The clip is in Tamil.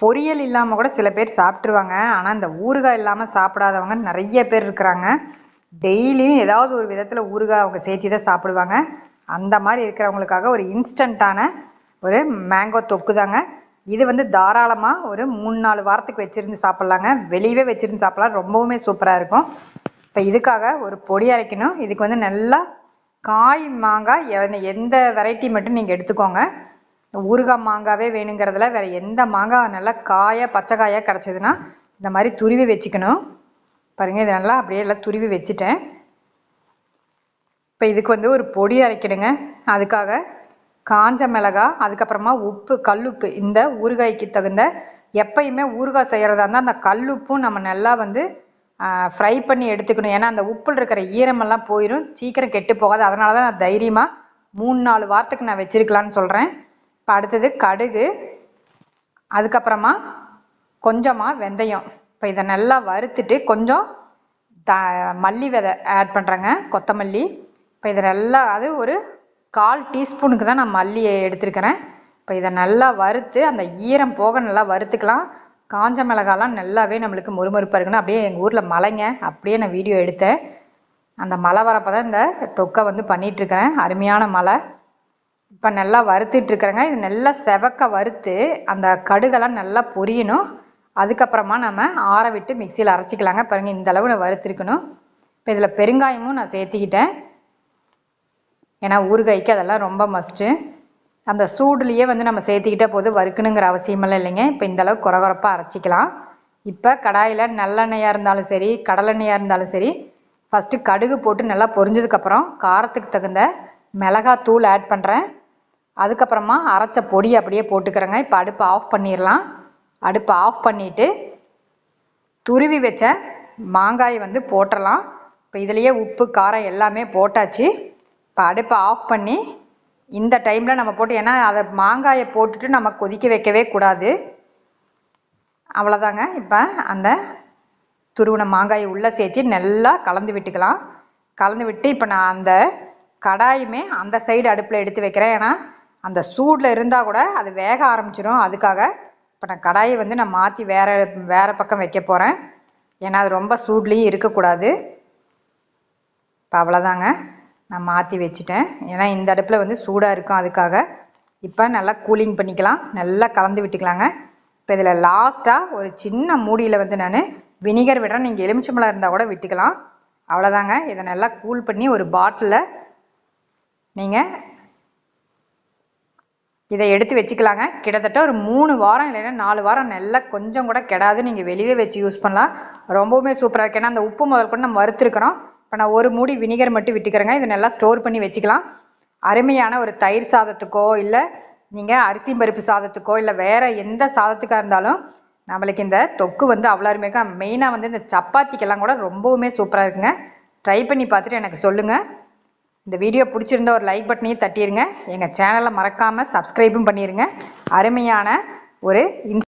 பொரியல் இல்லாமல் கூட சில பேர் சாப்பிட்ருவாங்க. ஆனால் இந்த ஊறுகாய் இல்லாமல் சாப்பிடாதவங்க நிறைய பேர் இருக்கிறாங்க. டெய்லியும் ஏதாவது ஒரு விதத்தில் ஊறுகாய் அவங்க சேர்த்தி தான் சாப்பிடுவாங்க. அந்த மாதிரி இருக்கிறவங்களுக்காக ஒரு இன்ஸ்டண்ட்டான ஒரு மேங்கோ தொக்கு தாங்க. இது வந்து தாராளமாக ஒரு 3-4 வாரத்துக்கு வச்சுருந்து சாப்பிட்லாங்க. வெளியவே வச்சுருந்து சாப்பிட்லாம், ரொம்பவுமே சூப்பராக இருக்கும். இப்போ இதுக்காக ஒரு பொடி அரைக்கணும். இதுக்கு வந்து நல்லா காய் மாங்காய் எந்த வெரைட்டி மட்டும் நீங்கள் எடுத்துக்கோங்க. ஊறுகாய் மாங்காவே வேணுங்கிறதுல வேறு எந்த மாங்காய் நல்லா காயாக பச்சை காயாக கிடச்சிதுன்னா இந்த மாதிரி துருவி வச்சுக்கணும். பாருங்கள், இது நல்லா அப்படியே எல்லாம் துருவி வச்சுட்டேன். இப்போ இதுக்கு வந்து ஒரு பொடி அரைக்கணுங்க. அதுக்காக காஞ்ச மிளகாய், அதுக்கப்புறமா உப்பு, கல்லுப்பு, இந்த ஊறுகாய்க்கு தகுந்த எப்பயுமே ஊறுகாய் செய்கிறதா இருந்தால் அந்த கல்லுப்பும் நம்ம நல்லா வந்து ஃப்ரை பண்ணி எடுத்துக்கணும். ஏன்னா அந்த உப்பில் இருக்கிற ஈரமெல்லாம் போயிடும், சீக்கிரம் கெட்டு போகாது. அதனால தான் நான் தைரியமாக 3-4 வாரத்துக்கு நான் வச்சுருக்கலான்னு சொல்கிறேன். இப்போ அடுத்தது கடுகு, அதுக்கப்புறமா கொஞ்சமாக வெந்தயம். இப்போ இதை நல்லா வறுத்துட்டு கொஞ்சம் மல்லி விதை ஆட் பண்ணுறேங்க, கொத்தமல்லி. இப்போ இதை நல்லா ஒரு 1/4 டீஸ்பூனுக்கு தான் நான் மல்லி எடுத்துருக்கிறேன். இப்போ இதை நல்லா வறுத்து அந்த ஈரம் போக நல்லா வறுத்துக்கலாம். காஞ்ச மிளகாலாம் நல்லாவே நம்மளுக்கு மொறுமொறுப்பாக இருக்கணும். அப்படியே எங்கள் ஊரில் மலைங்க, அப்படியே நான் வீடியோ எடுத்தேன். அந்த மழை வரப்போ தான் இந்த தொக்கை வந்து பண்ணிகிட்ருக்கிறேன். அருமையான மழை. இப்போ நல்லா வறுத்துட்ருக்குறேங்க. இது நல்லா செவக்க வறுத்து அந்த கடுகெல்லாம் நல்லா பொரியணும். அதுக்கப்புறமா நம்ம ஆற விட்டு மிக்சியில் அரைச்சிக்கலாங்க. பாருங்கள், இந்த அளவு நான் வறுத்துருக்கணும். இப்போ இதில் பெருங்காயமும் நான் சேர்த்திக்கிட்டேன். ஏன்னா ஊறுகாய்க்கு அதெல்லாம் ரொம்ப மஸ்ட்டு. அந்த சூடுலேயே வந்து நம்ம சேர்த்திக்கிட்டே போது வறுக்கணுங்கிற அவசியமெல்லாம் இல்லைங்க. இப்போ இந்த அளவுக்கு குறகுறப்பாக அரைச்சிக்கலாம். இப்போ கடாயில் நல்லெண்ணெயாக இருந்தாலும் சரி, கடலெண்ணெயாக இருந்தாலும் சரி, ஃபஸ்ட்டு கடுகு போட்டு நல்லா பொரிஞ்சதுக்கப்புறம் காரத்துக்கு தகுந்த மிளகாத்தூள் ஆட் பண்ணுறேன். அதுக்கப்புறமா அரைச்ச பொடி அப்படியே போட்டுக்கிறேங்க. இப்போ அடுப்பை ஆஃப் பண்ணிடலாம். அடுப்பை ஆஃப் பண்ணிவிட்டு துருவி வச்ச மாங்காயை வந்து போட்டுடலாம். இப்போ இதுலேயே உப்பு காரம் எல்லாமே போட்டாச்சு. இப்போ அடுப்பை ஆஃப் பண்ணி இந்த டைமில் நம்ம போட்டு, ஏன்னா அதை மாங்காயை போட்டுட்டு நம்ம கொதிக்க வைக்கவே கூடாது. அவ்வளோதாங்க. இப்போ அந்த துருவின மாங்காயை உள்ளே சேர்த்து நல்லா கலந்து விட்டுக்கலாம். கலந்து விட்டு இப்போ நான் அந்த கடாயுமே அந்த சைடு அடுப்பில் எடுத்து வைக்கிறேன். ஏன்னா அந்த சூடில் இருந்தால் கூட அது வேக ஆரம்பிச்சிடும். அதுக்காக இப்போ நான் கடாயை வந்து நான் மாற்றி வேறு பக்கம் வைக்க போகிறேன். ஏன்னா அது ரொம்ப சூட்லேயும் இருக்கக்கூடாது. இப்போ அவ்வளோதாங்க, நான் மாற்றி வச்சுட்டேன். ஏன்னா இந்த அடுப்பில் வந்து சூடாக இருக்கும். அதுக்காக இப்போ நல்லா கூலிங் பண்ணிக்கலாம். நல்லா கலந்து விட்டுக்கலாங்க. இப்போ இதில் லாஸ்ட்டாக ஒரு சின்ன மூடியில் வந்து நான் வினிகர் விடுறேன். நீங்கள் எலுமிச்சம்பழம் இருந்தால் கூட விட்டுக்கலாம். அவ்வளோதாங்க. இதை நல்லா கூல் பண்ணி ஒரு பாட்டிலில் நீங்கள் இதை எடுத்து வச்சுக்கலாங்க. கிட்டத்தட்ட ஒரு 3 வாரம் இல்லைன்னா 4 வாரம் நல்லா கொஞ்சம் கூட கெடாது. நீங்கள் வெளியே வச்சு யூஸ் பண்ணலாம். ரொம்பவுமே சூப்பராக இருக்குது. ஏன்னா அந்த உப்பு முதல் கூட நம்ம வறுத்துருக்கிறோம். இப்போ நான் ஒரு மூடி வினிகர் மட்டும் விட்டுக்கிறேங்க. இதை நல்லா ஸ்டோர் பண்ணி வச்சுக்கலாம். அருமையான ஒரு தயிர் சாதத்துக்கோ, இல்லை நீங்கள் அரிசி பருப்பு சாதத்துக்கோ, இல்லை வேறு எந்த சாதத்துக்காக இருந்தாலும் நம்மளுக்கு இந்த தொக்கு வந்து அவ்வளோ அருமையாக, மெயினாக வந்து இந்த சப்பாத்திக்கெல்லாம் கூட ரொம்பவுமே சூப்பராக இருக்குங்க. ட்ரை பண்ணி பார்த்துட்டு எனக்கு சொல்லுங்கள். இந்த வீடியோ பிடிச்சிருந்தா ஒரு லைக் பட்டனையும் தட்டிடுங்க. எங்கள் சேனலை மறக்காமல் சப்ஸ்கிரைபும் பண்ணிடுங்க. அருமையான ஒரு